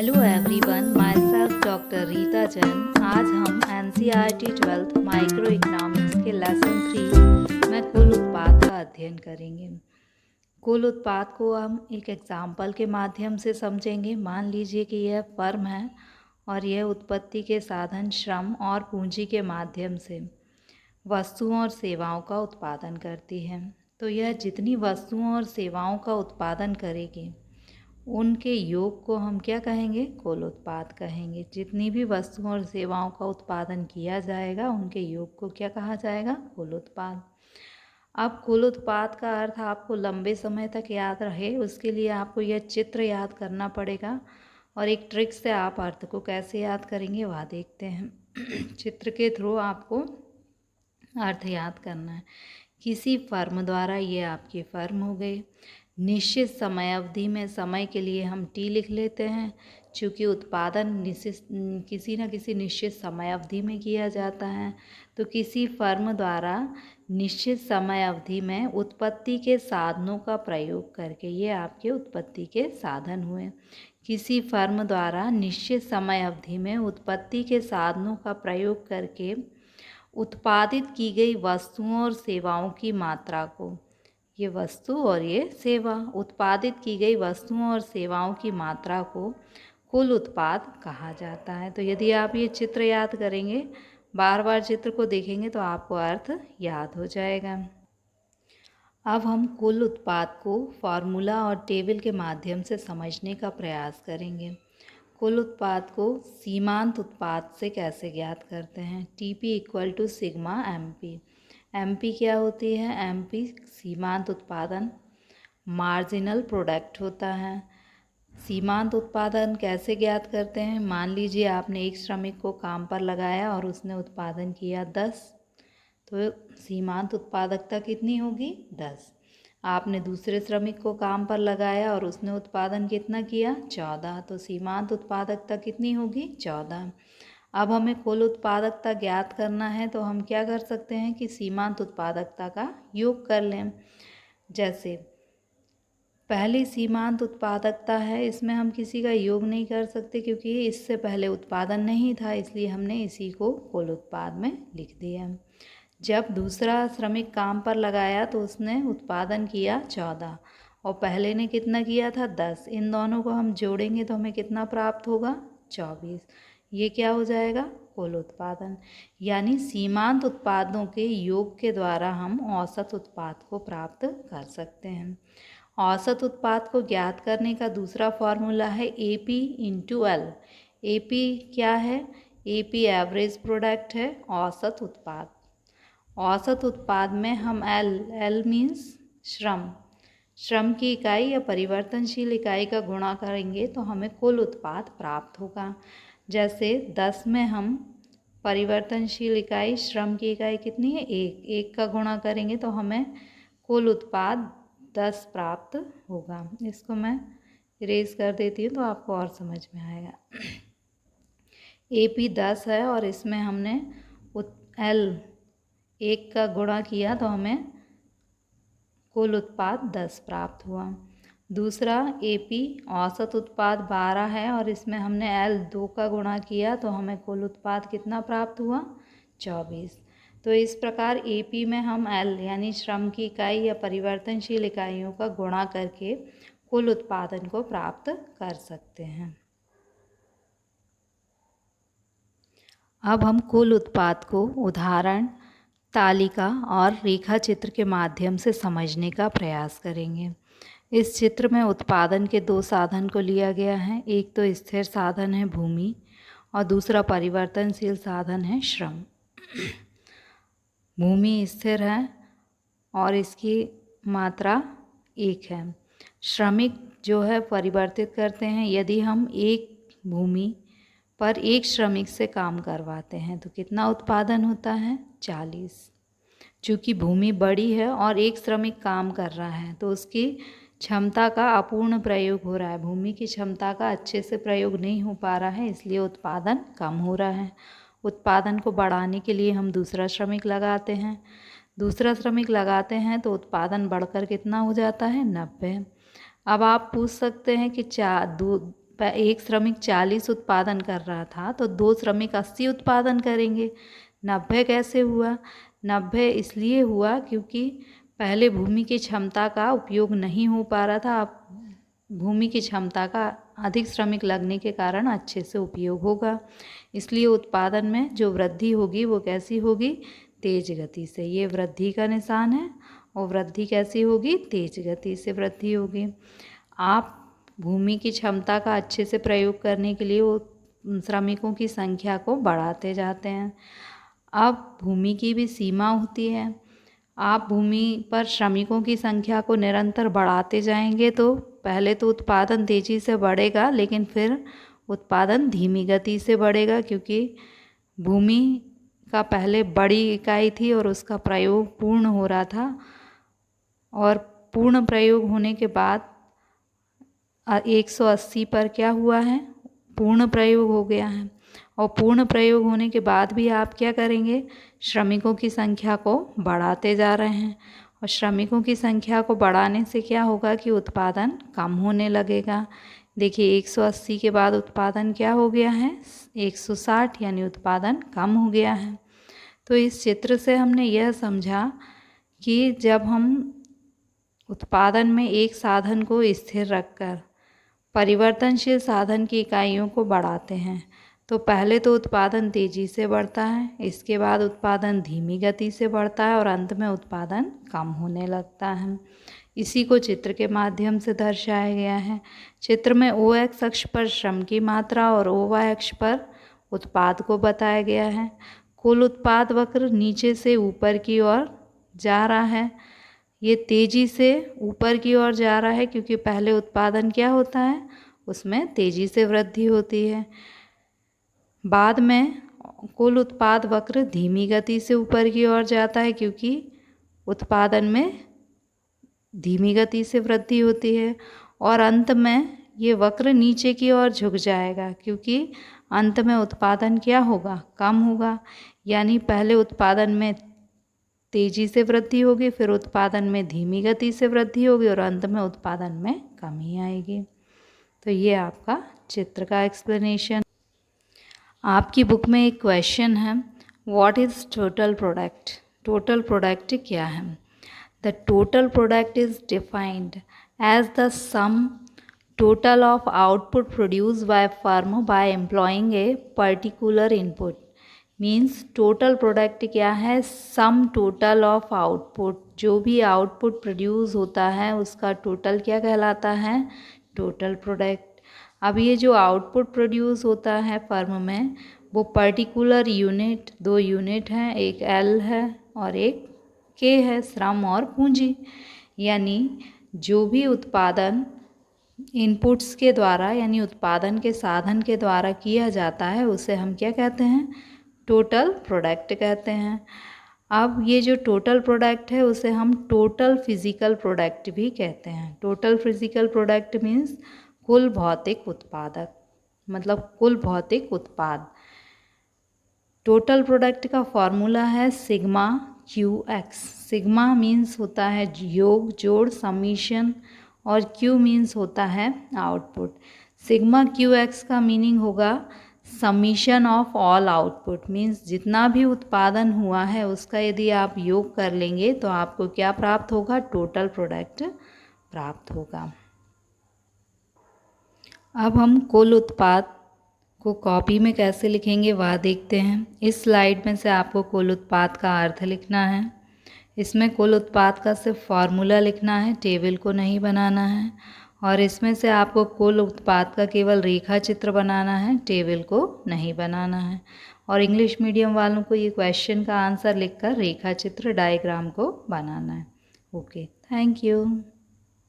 Hello everyone, my self doctor Rita Jain. आज हम NCERT 12th micro economics के लेसन 3 में कुल उत्पाद का अध्ययन करेंगे। कुल उत्पाद को हम एक एग्जाम्पल के माध्यम से समझेंगे। मान लीजिए कि यह फर्म है और यह उत्पत्ति के साधन श्रम और पूंजी के माध्यम से वस्तुओं और सेवाओं का उत्पादन करती है। तो यह जितनी वस्तुओं और सेवाओं का उत्पादन करेगी उनके योग को हम क्या कहेंगे? कुल उत्पाद कहेंगे। जितनी भी वस्तुओं और सेवाओं का उत्पादन किया जाएगा उनके योग को क्या कहा जाएगा? कुल उत्पाद। अब कुल उत्पाद का अर्थ आपको लंबे समय तक याद रहे उसके लिए आपको यह चित्र याद करना पड़ेगा, और एक ट्रिक से आप अर्थ को कैसे याद करेंगे वह देखते हैं। चित्र के थ्रू आपको अर्थ याद करना है। किसी फर्म द्वारा, ये आपकी फर्म हो गई। निश्चित समय अवधि में, समय के लिए हम टी लिख लेते हैं चूँकि उत्पादन किसी न किसी निश्चित समय अवधि में किया जाता है। तो किसी फर्म द्वारा निश्चित समय अवधि में उत्पत्ति के साधनों का प्रयोग करके, ये आपके उत्पत्ति के साधन हुए। किसी फर्म द्वारा निश्चित समय अवधि में उत्पत्ति के साधनों का प्रयोग करके उत्पादित की गई वस्तुओं और सेवाओं की मात्रा को, ये वस्तु और ये सेवा, उत्पादित की गई वस्तुओं और सेवाओं की मात्रा को कुल उत्पाद कहा जाता है। तो यदि आप ये चित्र याद करेंगे, बार बार चित्र को देखेंगे तो आपको अर्थ याद हो जाएगा। अब हम कुल उत्पाद को फार्मूला और टेबल के माध्यम से समझने का प्रयास करेंगे। कुल उत्पाद को सीमांत उत्पाद से कैसे ज्ञात करते हैं? TP equal to sigma MP. MP क्या होती है? एमपी सीमांत उत्पादन, मार्जिनल प्रोडक्ट होता है। सीमांत उत्पादन कैसे ज्ञात करते हैं? मान लीजिए आपने एक श्रमिक को काम पर लगाया और उसने उत्पादन किया 10, तो सीमांत उत्पादकता कितनी होगी? 10। आपने दूसरे श्रमिक को काम पर लगाया और उसने उत्पादन कितना किया? 14, तो सीमांत उत्पादकता कितनी होगी? 14। अब हमें कुल उत्पादकता ज्ञात करना है तो हम क्या कर सकते हैं कि सीमांत उत्पादकता का योग कर लें। जैसे पहली सीमांत उत्पादकता है, इसमें हम किसी का योग नहीं कर सकते क्योंकि इससे पहले उत्पादन नहीं था, इसलिए हमने इसी को कुल उत्पाद में लिख दिया। जब दूसरा श्रमिक काम पर लगाया तो उसने उत्पादन किया 14 और पहले ने कितना किया था? 10। इन दोनों को हम जोड़ेंगे तो हमें कितना प्राप्त होगा? 24। ये क्या हो जाएगा? कुल उत्पादन। यानी सीमांत उत्पादों के योग के द्वारा हम औसत उत्पाद को प्राप्त कर सकते हैं। औसत उत्पाद को ज्ञात करने का दूसरा फॉर्मूला है AP इंटू एल। AP क्या है? AP एवरेज प्रोडक्ट है, औसत उत्पाद। औसत उत्पाद में हम एल मीन्स श्रम की इकाई या परिवर्तनशील इकाई का गुणा करेंगे तो हमें कुल उत्पाद प्राप्त होगा। जैसे 10 में हम परिवर्तनशील इकाई, श्रम की इकाई कितनी है? 1 का गुणा करेंगे तो हमें कुल उत्पाद 10 प्राप्त होगा। इसको मैं इरेज कर देती हूँ तो आपको और समझ में आएगा। AP 10 है और इसमें हमने L 1 का गुणा किया तो हमें कुल उत्पाद 10 प्राप्त हुआ। दूसरा AP औसत उत्पाद 12 है और इसमें हमने L 2 का गुणा किया तो हमें कुल उत्पाद कितना प्राप्त हुआ? 24। तो इस प्रकार AP में हम L यानी श्रम की इकाई या परिवर्तनशील इकाइयों का गुणा करके कुल उत्पादन को प्राप्त कर सकते हैं। अब हम कुल उत्पाद को उदाहरण, तालिका और रेखा चित्र के माध्यम से समझने का प्रयास करेंगे। इस चित्र में उत्पादन के 2 साधन को लिया गया है। एक तो स्थिर साधन है भूमि और दूसरा परिवर्तनशील साधन है श्रम। भूमि स्थिर है और इसकी मात्रा 1 है। श्रमिक जो है परिवर्तित करते हैं। यदि हम एक भूमि पर एक श्रमिक से काम करवाते हैं तो कितना उत्पादन होता है? 40। चूँकि भूमि बड़ी है और एक श्रमिक काम कर रहा है तो उसकी क्षमता का अपूर्ण प्रयोग हो रहा है, भूमि की क्षमता का अच्छे से प्रयोग नहीं हो पा रहा है, इसलिए उत्पादन कम हो रहा है। उत्पादन को बढ़ाने के लिए हम दूसरा श्रमिक लगाते हैं। दूसरा श्रमिक लगाते हैं तो उत्पादन बढ़कर कितना हो जाता है? 90। अब आप पूछ सकते हैं कि एक श्रमिक 40 उत्पादन कर रहा था तो 2 श्रमिक 80 उत्पादन करेंगे। 90 कैसे हुआ? 90 इसलिए हुआ क्योंकि पहले भूमि की क्षमता का उपयोग नहीं हो पा रहा था। अब भूमि की क्षमता का अधिक श्रमिक लगने के कारण अच्छे से उपयोग होगा, इसलिए उत्पादन में जो वृद्धि होगी वो कैसी होगी? तेज गति से। ये वृद्धि का निशान है और वृद्धि कैसी होगी? तेज गति से वृद्धि होगी। आप भूमि की क्षमता का अच्छे से प्रयोग करने के लिए वो श्रमिकों की संख्या को बढ़ाते जाते हैं। अब भूमि की भी सीमा होती है। आप भूमि पर श्रमिकों की संख्या को निरंतर बढ़ाते जाएंगे तो पहले तो उत्पादन तेज़ी से बढ़ेगा, लेकिन फिर उत्पादन धीमी गति से बढ़ेगा, क्योंकि भूमि का पहले बड़ी इकाई थी और उसका प्रयोग पूर्ण हो रहा था, और पूर्ण प्रयोग होने के बाद 180 पर क्या हुआ है? पूर्ण प्रयोग हो गया है। और पूर्ण प्रयोग होने के बाद भी आप क्या करेंगे? श्रमिकों की संख्या को बढ़ाते जा रहे हैं, और श्रमिकों की संख्या को बढ़ाने से क्या होगा कि उत्पादन कम होने लगेगा। देखिए 180 के बाद उत्पादन क्या हो गया है? 160, यानी उत्पादन कम हो गया है। तो इस चित्र से हमने यह समझा कि जब हम उत्पादन में एक साधन को स्थिर रखकर परिवर्तनशील साधन की इकाइयों को बढ़ाते हैं तो पहले तो उत्पादन तेज़ी से बढ़ता है, इसके बाद उत्पादन धीमी गति से बढ़ता है और अंत में उत्पादन कम होने लगता है। इसी को चित्र के माध्यम से दर्शाया गया है। चित्र में ओ एक्स अक्ष पर श्रम की मात्रा और ओ वाई अक्ष पर उत्पाद को बताया गया है। कुल उत्पाद वक्र नीचे से ऊपर की ओर जा रहा है। ये तेज़ी से ऊपर की ओर जा रहा है क्योंकि पहले उत्पादन क्या होता है? उसमें तेज़ी से वृद्धि होती है। बाद में कुल उत्पाद वक्र धीमी गति से ऊपर की ओर जाता है क्योंकि उत्पादन में धीमी गति से वृद्धि होती है, और अंत में ये वक्र नीचे की ओर झुक जाएगा क्योंकि अंत में उत्पादन क्या होगा? कम होगा। यानी पहले उत्पादन में तेज़ी से वृद्धि होगी, फिर उत्पादन में धीमी गति से वृद्धि होगी और अंत में उत्पादन में कमी आएगी। तो ये आपका चित्र का एक्सप्लेनेशन। आपकी बुक में एक क्वेश्चन है, what is total product? Total product क्या है? The total product is defined as the sum total of output produced by firm by employing a particular input. Means total product क्या है? Sum total of output, जो भी output produce होता है उसका total क्या कहलाता है? Total product. अब ये जो आउटपुट प्रोड्यूस होता है फर्म में, वो पर्टिकुलर यूनिट, 2 यूनिट हैं, एक एल है और एक के है, श्रम और पूंजी। यानी जो भी उत्पादन इनपुट्स के द्वारा यानी उत्पादन के साधन के द्वारा किया जाता है उसे हम क्या कहते हैं? टोटल प्रोडक्ट कहते हैं। अब ये जो टोटल प्रोडक्ट है उसे हम टोटल फिजिकल प्रोडक्ट भी कहते हैं। टोटल फिजिकल प्रोडक्ट मीन्स कुल भौतिक उत्पादक, मतलब कुल भौतिक उत्पाद। टोटल प्रोडक्ट का फॉर्मूला है sigma Q x. Sigma means होता है योग, जोड़, समीशन, और Q मीन्स होता है आउटपुट। सिग्मा क्यू एक्स का मीनिंग होगा summation of all output, means जितना भी उत्पादन हुआ है उसका यदि आप योग कर लेंगे तो आपको क्या प्राप्त होगा? टोटल प्रोडक्ट प्राप्त होगा। अब हम कुल उत्पाद को कॉपी में कैसे लिखेंगे वह देखते हैं। इस स्लाइड में से आपको कुल उत्पाद का अर्थ लिखना है। इसमें कुल उत्पाद का सिर्फ फॉर्मूला लिखना है, टेबल को नहीं बनाना है। और इसमें से आपको कुल उत्पाद का केवल रेखा चित्र बनाना है, टेबल को नहीं बनाना है। और इंग्लिश मीडियम वालों को ये क्वेश्चन का आंसर लिखकर रेखा चित्र, डायग्राम को बनाना है। Okay, thank you.